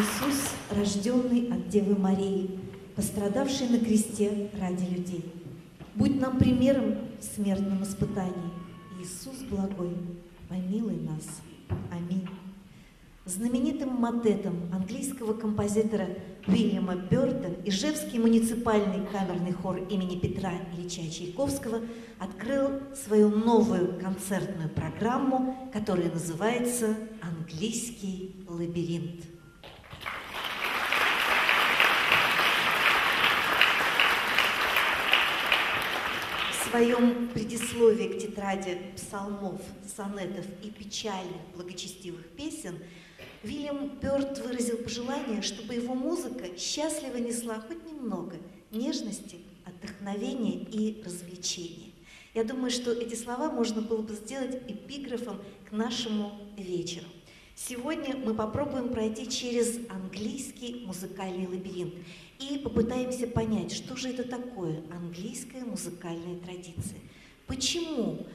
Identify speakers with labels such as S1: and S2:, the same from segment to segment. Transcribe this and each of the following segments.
S1: Иисус, рожденный от Девы Марии, пострадавший на кресте ради людей. Будь нам примером в смертном испытании. Иисус благой, помилуй нас. Аминь. Знаменитым мотетом английского композитора Уильяма Бёрда Ижевский муниципальный камерный хор имени Петра Ильича Чайковского открыл свою новую концертную программу, которая называется «Английский лабиринт». В своем предисловии к тетради псалмов, сонетов и печальных благочестивых песен Уильям Бёрд выразил пожелание, чтобы его музыка счастливо несла хоть немного нежности, отдохновения и развлечения. Я думаю, что эти слова можно было бы сделать эпиграфом к нашему вечеру. Сегодня мы попробуем пройти через английский музыкальный лабиринт и попытаемся понять, что же это такое английская музыкальная традиция. Почему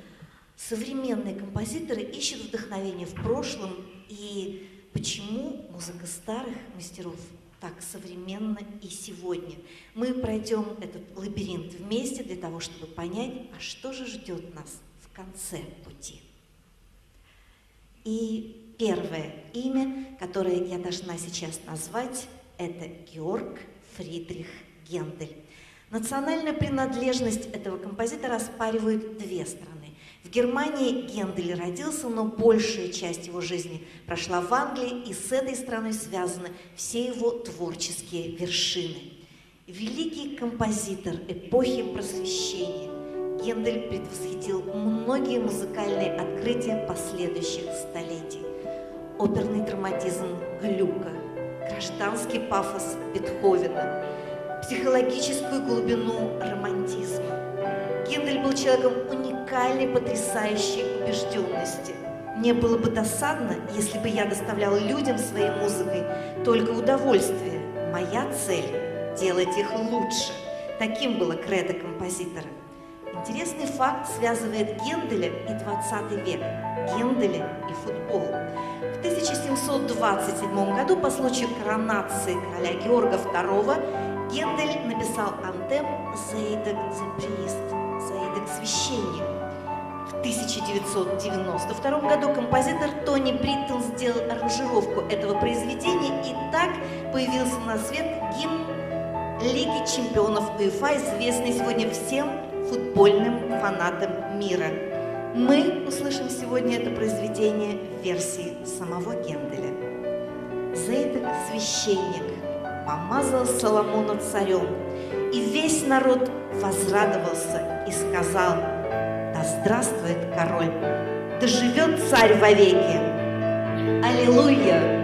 S1: современные композиторы ищут вдохновение в прошлом и почему музыка старых мастеров так современна и сегодня. Мы пройдем этот лабиринт вместе для того, чтобы понять, а что же ждет нас в конце пути. И первое имя, которое я должна сейчас назвать, это Георг Фридрих Гендель. Национальная принадлежность этого композитора оспаривают две страны. В Германии Гендель родился, но большая часть его жизни прошла в Англии, и с этой страной связаны все его творческие вершины. Великий композитор эпохи Просвещения, Гендель предвосхитил многие музыкальные открытия последующих столетий. Оперный драматизм Глюка, гражданский пафос Бетховена, психологическую глубину романтизма. Гендель был человеком уникальной, потрясающей убежденности. Мне было бы досадно, если бы я доставлял людям своей музыкой только удовольствие. Моя цель – делать их лучше. Таким было кредо композитора. Интересный факт связывает Генделя и 20 век, Генделя и футбол. В 1727 году по случаю коронации короля Георга II Гендель написал антем «Заидек the Priest», «Заидек священник». В 1992 году композитор Тони Бриттон сделал аранжировку этого произведения, и так появился на свет гимн Лиги чемпионов УЕФА, известный сегодня всем футбольным фанатам мира. Мы услышим сегодня это произведение в версии самого Генделя. «Заидек священник помазал Соломона царем, и весь народ возрадовался и сказал: да здравствует король, да живет царь вовеки! Аллилуйя!»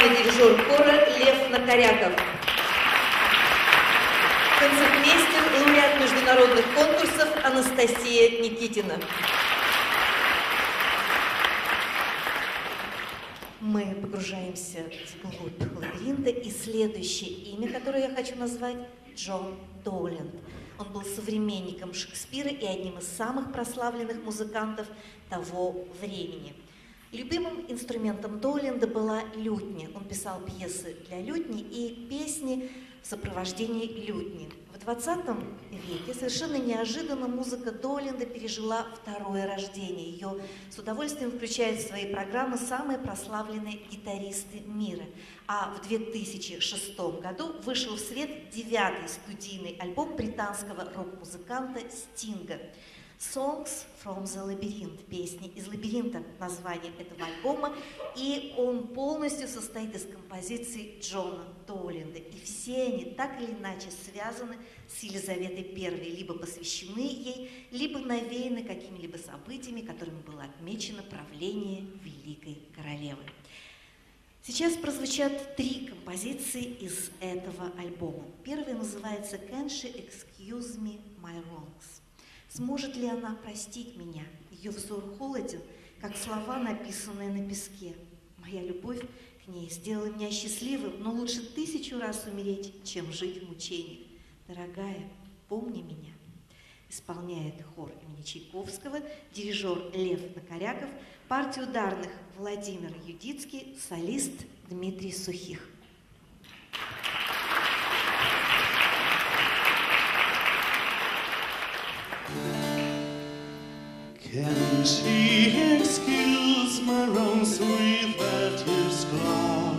S1: дирижер хора Лев Накоряков. Концертмейстер, лауреат международных конкурсов Анастасия Никитина. Мы погружаемся вглубь лабиринта, и следующее имя, которое я хочу назвать, Джон Доуленд. Он был современником Шекспира и одним из самых прославленных музыкантов того времени. Любимым инструментом Доуленда была лютня. Он писал пьесы для лютни и песни в сопровождении лютни. В 20 веке совершенно неожиданно музыка Доуленда пережила второе рождение. Ее с удовольствием включают в свои программы самые прославленные гитаристы мира. А в 2006 году вышел в свет 9-й студийный альбом британского рок-музыканта Стинга «Songs from the Labyrinth», песни из лабиринта, название этого альбома, и он полностью состоит из композиций Джона Доуленда, и все они так или иначе связаны с Елизаветой I, либо посвящены ей, либо навеяны какими-либо событиями, которыми было отмечено правление великой королевы. Сейчас прозвучат 3 композиции из этого альбома. Первая называется «Can she excuse me my wrongs?» Сможет ли она простить меня? Ее взор холоден, как слова, написанные на песке. Моя любовь к ней сделала меня счастливым, но лучше 1000 раз умереть, чем жить в мучениях. Дорогая, помни меня. Исполняет хор имени Чайковского, дирижер Лев Накоряков, партию ударных Владимир Юдицкий, солист Дмитрий Сухих.
S2: Can she excuse my wrongs with that his clock?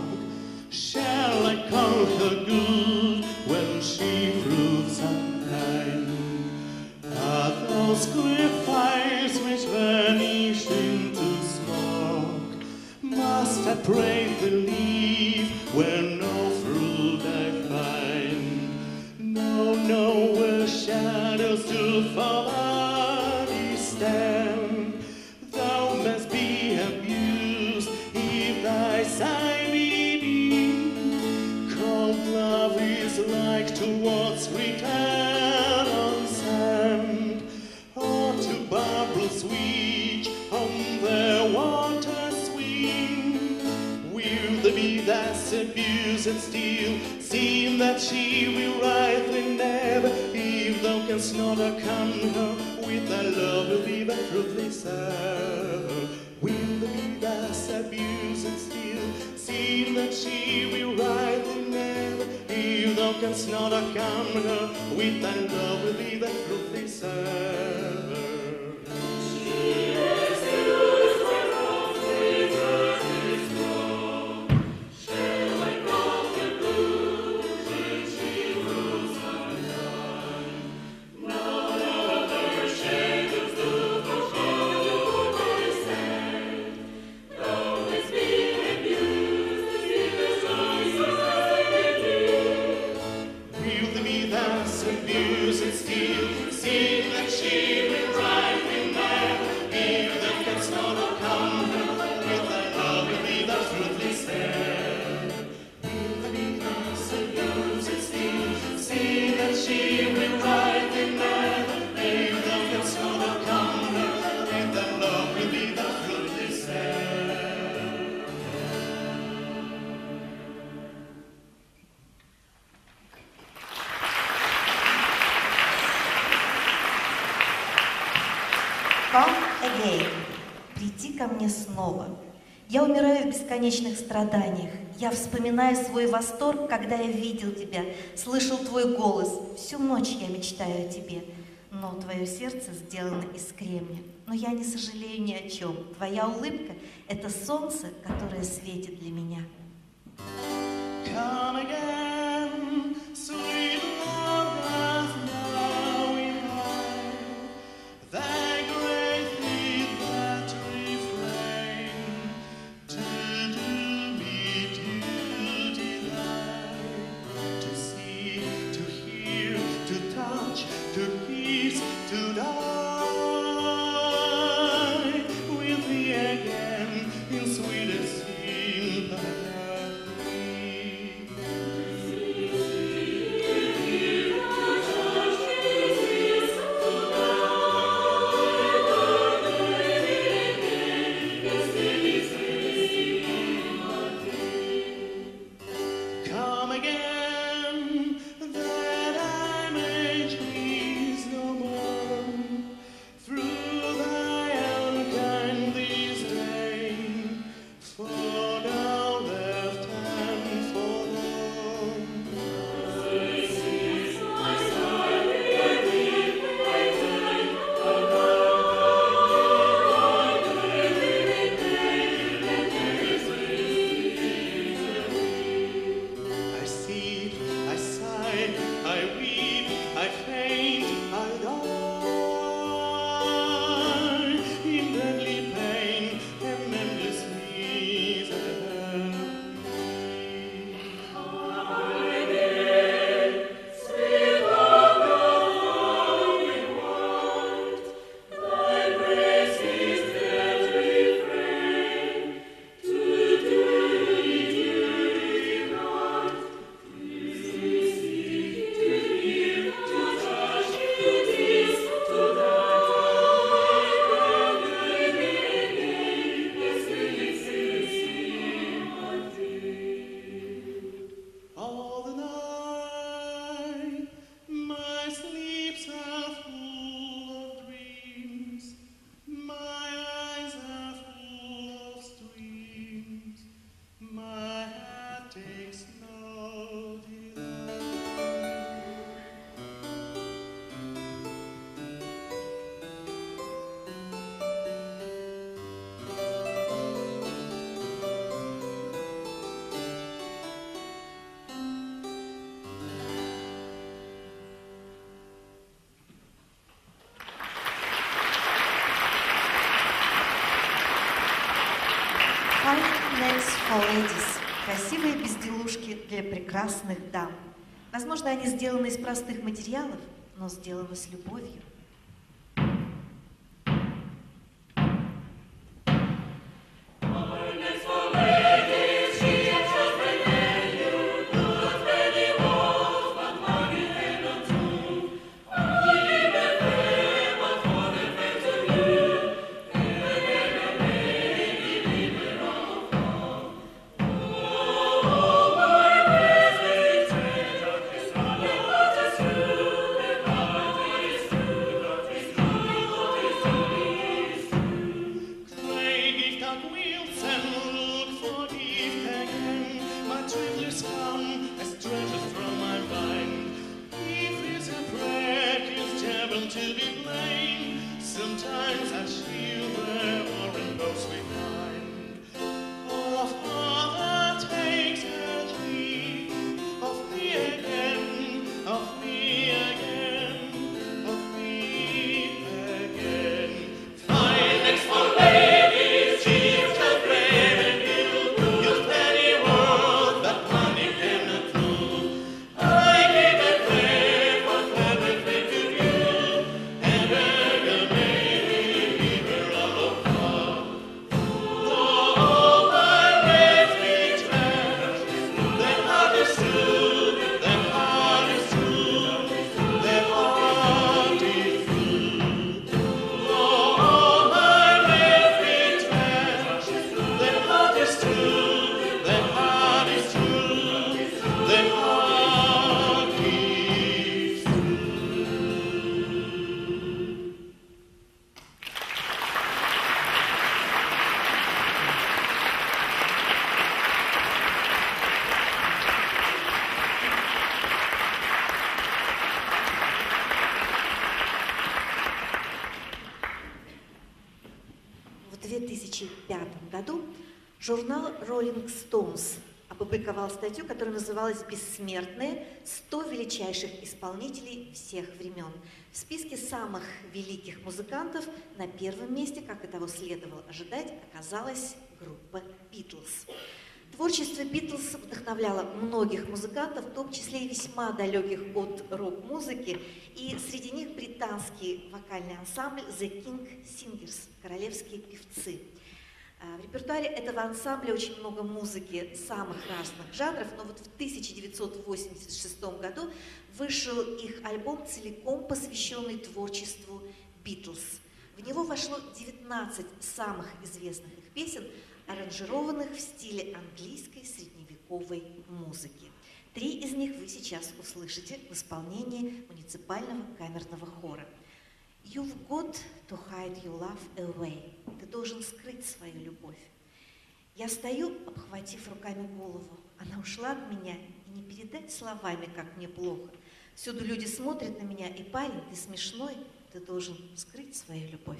S2: Shall I call her good when she proves unkind? Are those clear fires which vanish into smoke? Must I pray believe where no fruit I find? No, no, where shadows do fall stand. Thou must be abused if thy sigh be dim. Cold love is like towards return on sand, or to bubbles which on their water swim. Will there be thus abused and still seem that she will rightly never, if thou canst not overcome her with thy love, will be the fruitless earth. overcome her with and love will be the proof they serve.
S1: Come again. Приди ко мне снова. Я умираю в бесконечных страданиях. Я вспоминаю свой восторг, когда я видел тебя, слышал твой голос. Всю ночь я мечтаю о тебе. Но твое сердце сделано из кремня. Но я не сожалею ни о чем. Твоя улыбка — это солнце, которое светит для меня.
S2: Come again, sweet love does now invite thy great feet that refrain to do me to delight, to see, to hear, to touch, to kiss, to die with thee again in sweetest sympathy. Come again, that I may please no more through thy unkind disdain, for now left and forlorn. I see, I sigh, I weep, I faint, I die in deadly pain and endless misery. All the night, my sleeps are full of dreams, my eyes are full of streams, my heart takes no delight.
S1: Fine names for ladies. Красивые безделушки для прекрасных дам. Возможно, они сделаны из простых материалов, но сделаны с любовью.
S2: True.
S1: 2005 году журнал Rolling Stones опубликовал статью, которая называлась «Бессмертные. 100 величайших исполнителей всех времен». В списке самых великих музыкантов на первом месте, как и того следовало ожидать, оказалась группа Битлз. Творчество Битлз вдохновляло многих музыкантов, в том числе и весьма далеких от рок-музыки, и среди них британский вокальный ансамбль The King Singers, королевские певцы. В репертуаре этого ансамбля очень много музыки самых разных жанров, но вот в 1986 году вышел их альбом, целиком посвященный творчеству Битлз. В него вошло 19 самых известных их песен, аранжированных в стиле английской средневековой музыки. 3 из них вы сейчас услышите в исполнении муниципального камерного хора. You've got to hide your love away. Ты должен скрыть свою любовь. Я стою, обхватив руками голову. Она ушла от меня, и не передать словами, как мне плохо. Всюду люди смотрят на меня, и парень, ты смешной, ты должен скрыть свою любовь.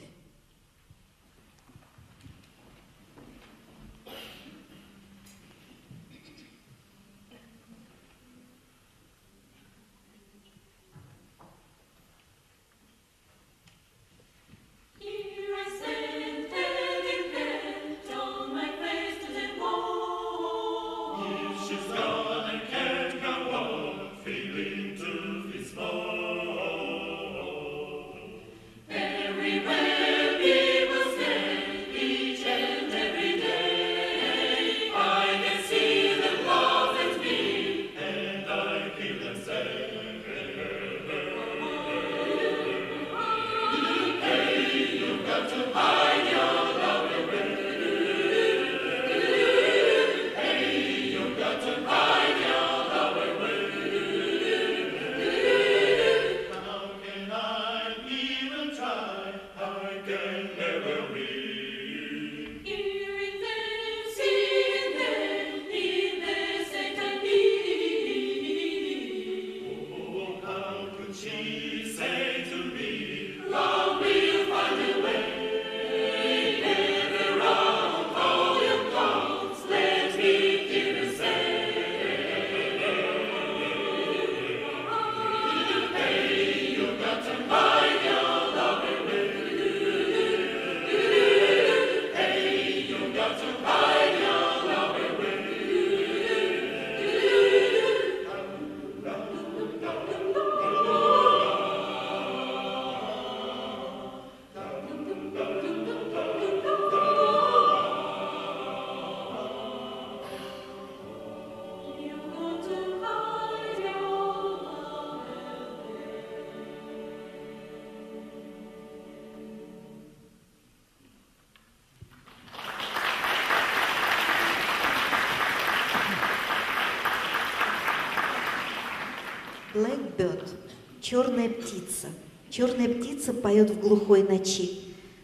S1: Blackbird – черная птица. Черная птица поет в глухой ночи.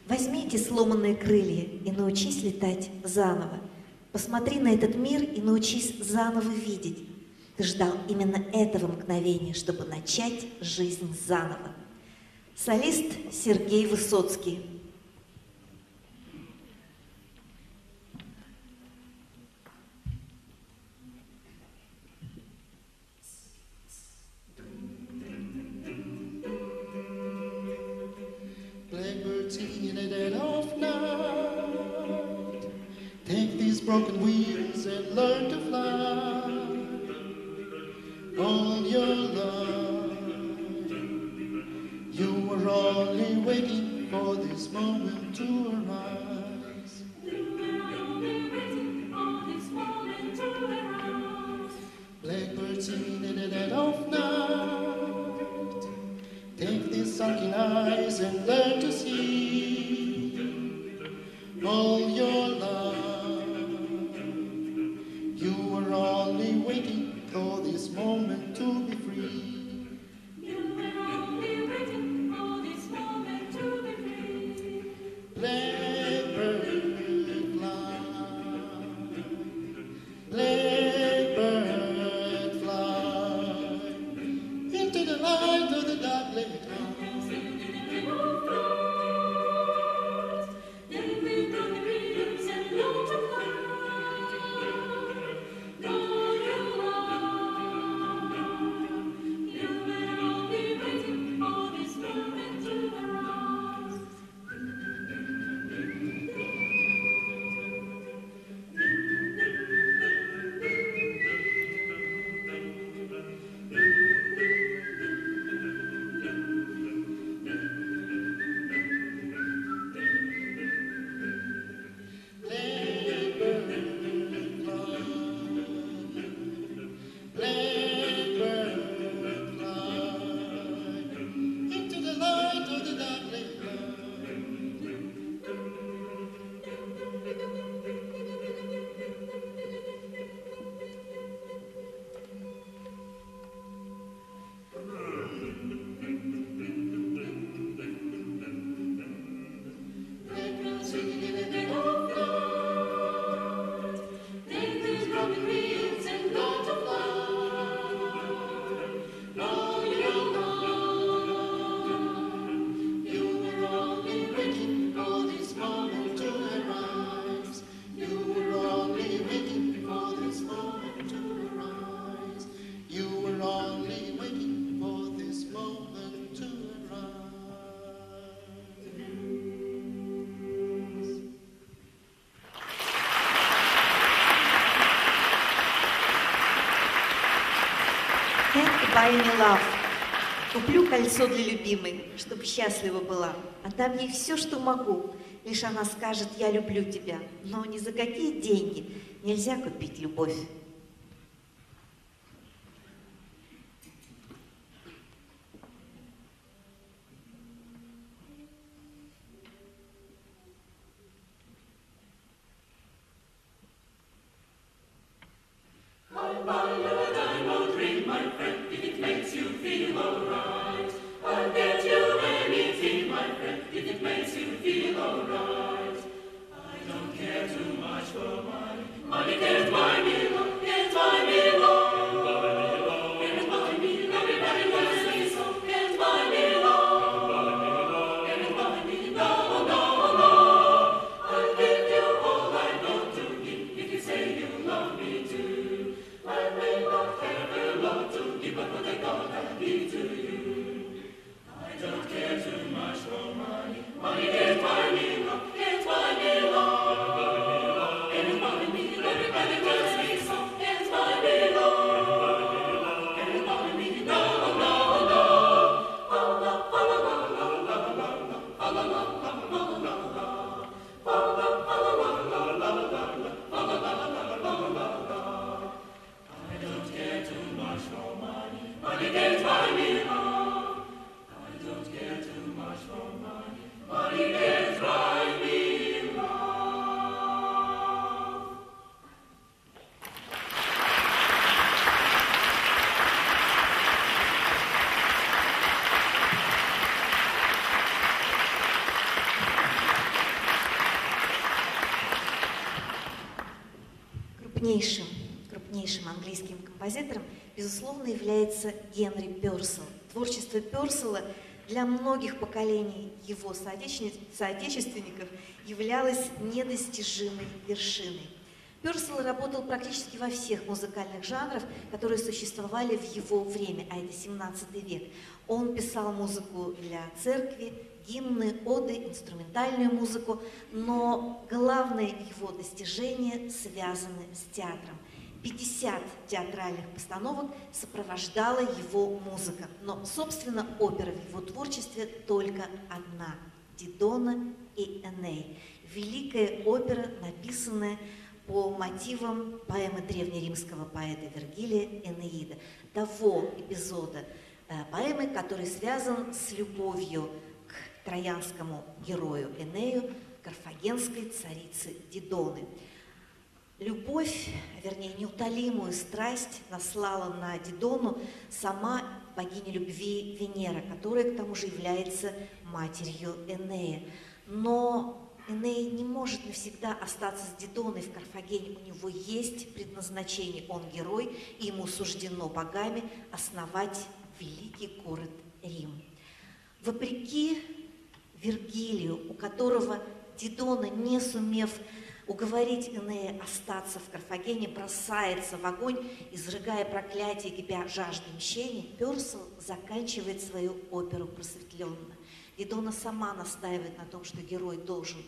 S1: Возьми эти сломанные крылья и научись летать заново. Посмотри на этот мир и научись заново видеть. Ты ждал именно этого мгновения, чтобы начать жизнь заново. Солист Сергей Высоцкий.
S3: Broken wings and learn to fly. All your life, you were only waiting for this moment to arise. Blackbird singing in the dead of night. Take these sunken eyes and learn to see. All your life, only waiting for this moment to be free.
S4: You were only waiting for this moment to be free.
S3: Blackbird
S1: buy me love. Куплю кольцо для любимой, чтоб счастлива была. Отдам ей все, что могу. Лишь она скажет: я люблю тебя. Но ни за какие деньги нельзя купить любовь. Крупнейшим английским композитором, безусловно, является Генри Пёрселл. Творчество Пёрселла для многих поколений его соотечественников являлось недостижимой вершиной. Пёрселл работал практически во всех музыкальных жанрах, которые существовали в его время, а это 17 век. Он писал музыку для церкви, гимны, оды, инструментальную музыку, но главное его достижение связаны с театром. 50 театральных постановок сопровождала его музыка, но, собственно, опера в его творчестве только одна – «Дидона и Эней». Великая опера, написанная по мотивам поэмы древнеримского поэта Вергилия «Энеида», того эпизода поэмы, который связан с любовью к троянскому герою Энею, карфагенской царицы Дидоны. Любовь, вернее, неутолимую страсть наслала на Дидону сама богиня любви Венера, которая, к тому же, является матерью Энея. Но Эней не может навсегда остаться с Дидоной в Карфагене. У него есть предназначение, он герой, и ему суждено богами основать великий город Рим. Вопреки Вергилию, у которого Дидона, не сумев уговорить Энея остаться в Карфагене, бросается в огонь, изрыгая проклятие, кипя жаждой мщения, Пёрселл заканчивает свою оперу просветленно. Дидона сама настаивает на том, что герой должен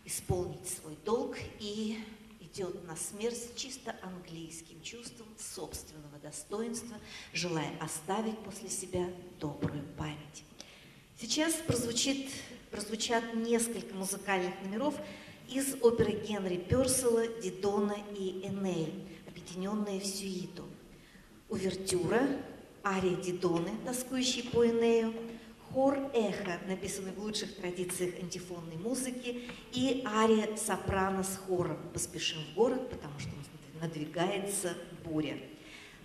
S1: исполнить свой долг и идет на смерть с чисто английским чувством собственного достоинства, желая оставить после себя добрую память. Сейчас прозвучат несколько музыкальных номеров из оперы Генри Пёрселла «Дидона и Эней», объединенные в сюиту. Увертюра, ария Дидоны, тоскующей по Энею, хор «Эхо», написанный в лучших традициях антифонной музыки, и ария сопрано с хором «Поспешим в город, потому что надвигается буря».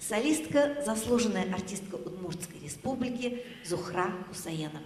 S1: Солистка, заслуженная артистка Удмуртской республики Зухра Хусаенова.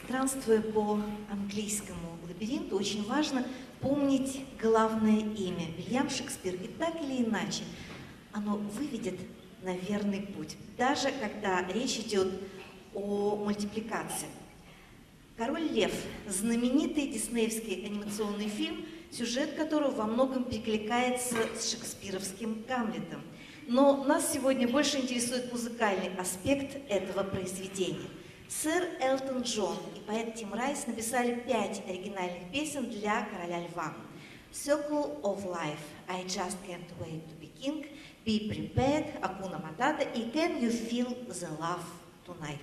S1: Странствуя по английскому лабиринту, очень важно помнить главное имя – Вильям Шекспир. И так или иначе, оно выведет на верный путь, даже когда речь идет о мультипликации. «Король Лев» – знаменитый диснеевский анимационный фильм, сюжет которого во многом перекликается с шекспировским «Гамлетом». Но нас сегодня больше интересует музыкальный аспект этого произведения. Сэр Элтон Джон и поэт Тим Райс написали 5 оригинальных песен для «Короля Льва». «Circle of Life», «I Just Can't Wait to Be King», «Be Prepared», «Акуна Матата» и «Can You Feel the Love Tonight».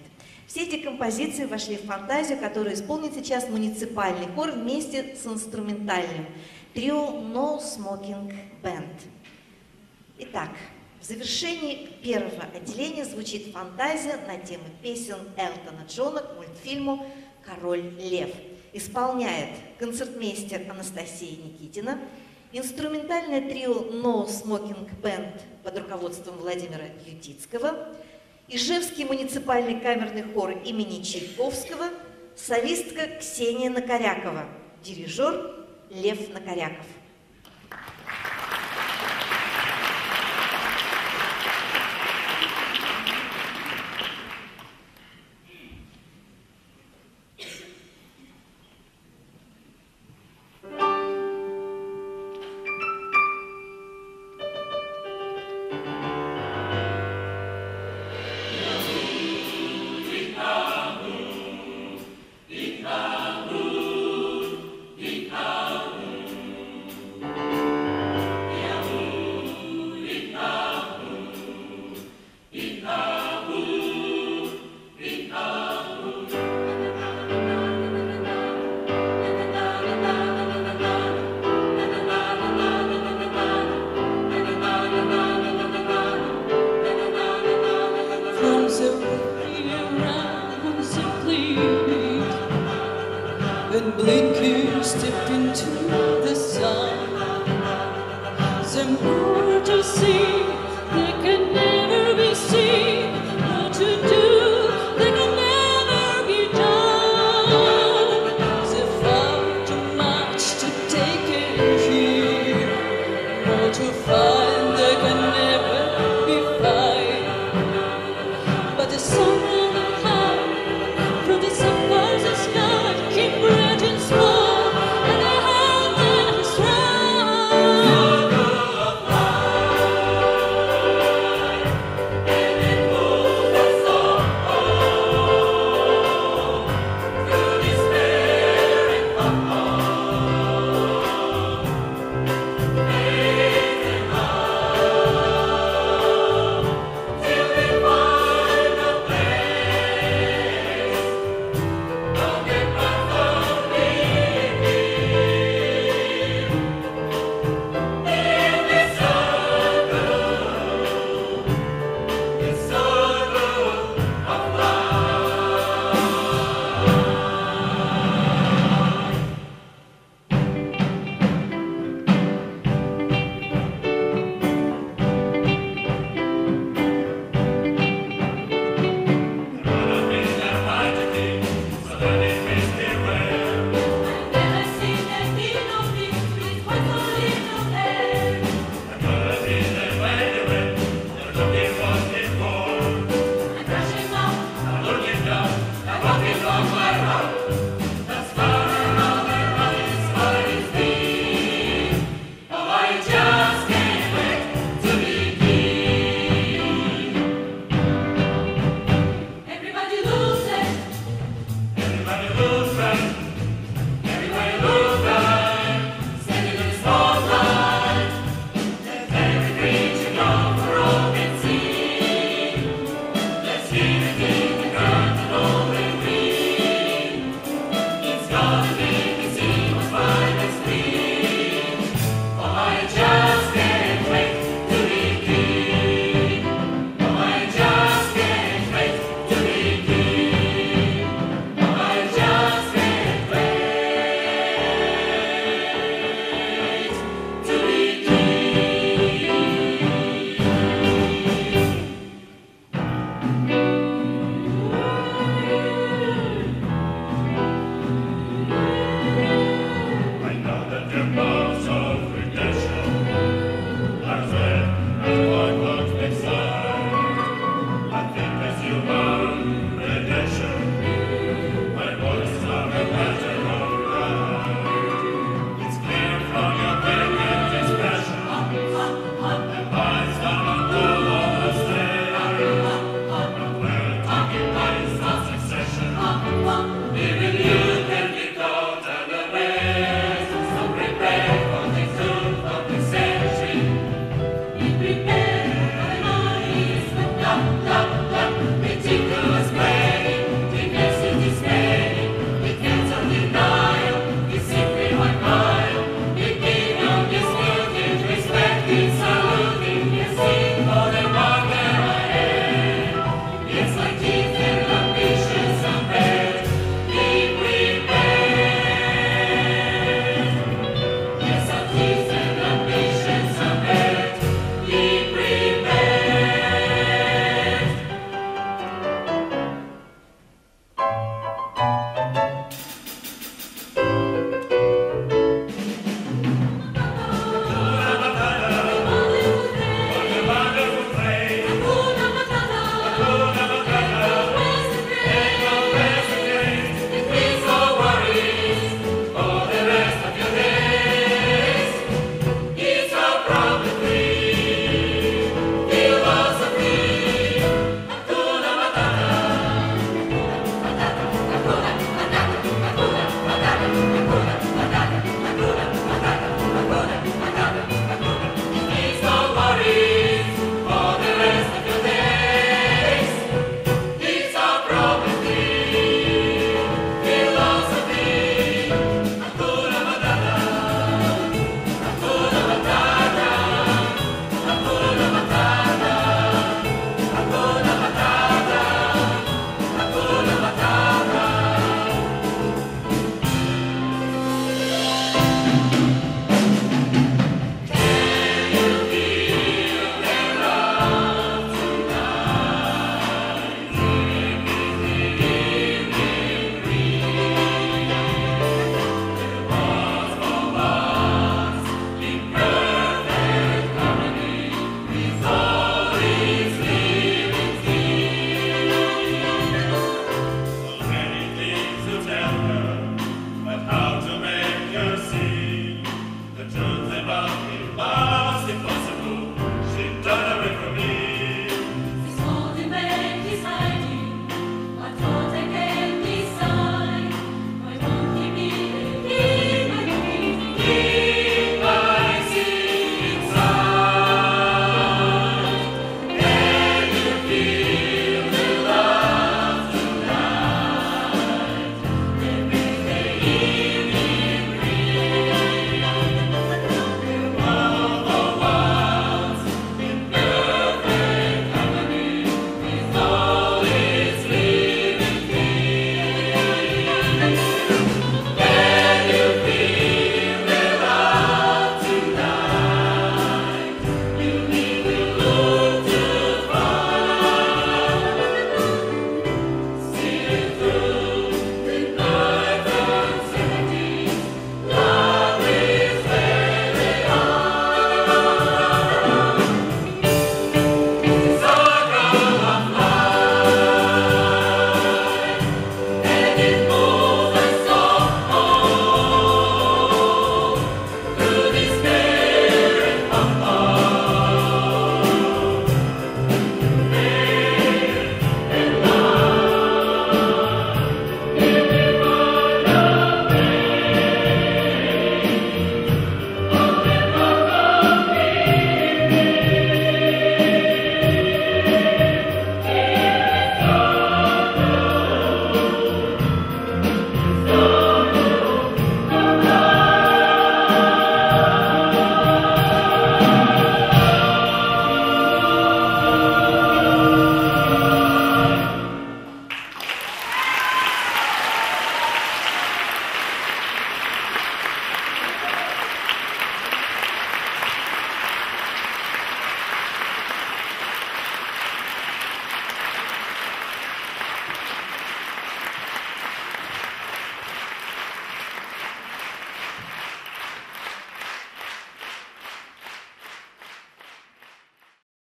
S1: Все эти композиции вошли в фантазию, которую исполнит сейчас муниципальный хор вместе с инструментальным трио No Smoking Band. Итак, в завершении первого отделения звучит фантазия на тему песен Элтона Джона к мультфильму «Король Лев». Исполняет концертмейстер Анастасия Никитина, инструментальное трио No Smoking Band под руководством Владимира Ютицкого, Ижевский муниципальный камерный хор имени Чайковского, солистка Ксения Накорякова, дирижер Лев Накоряков.
S4: And Blinker stepped into the sun. Some more to see.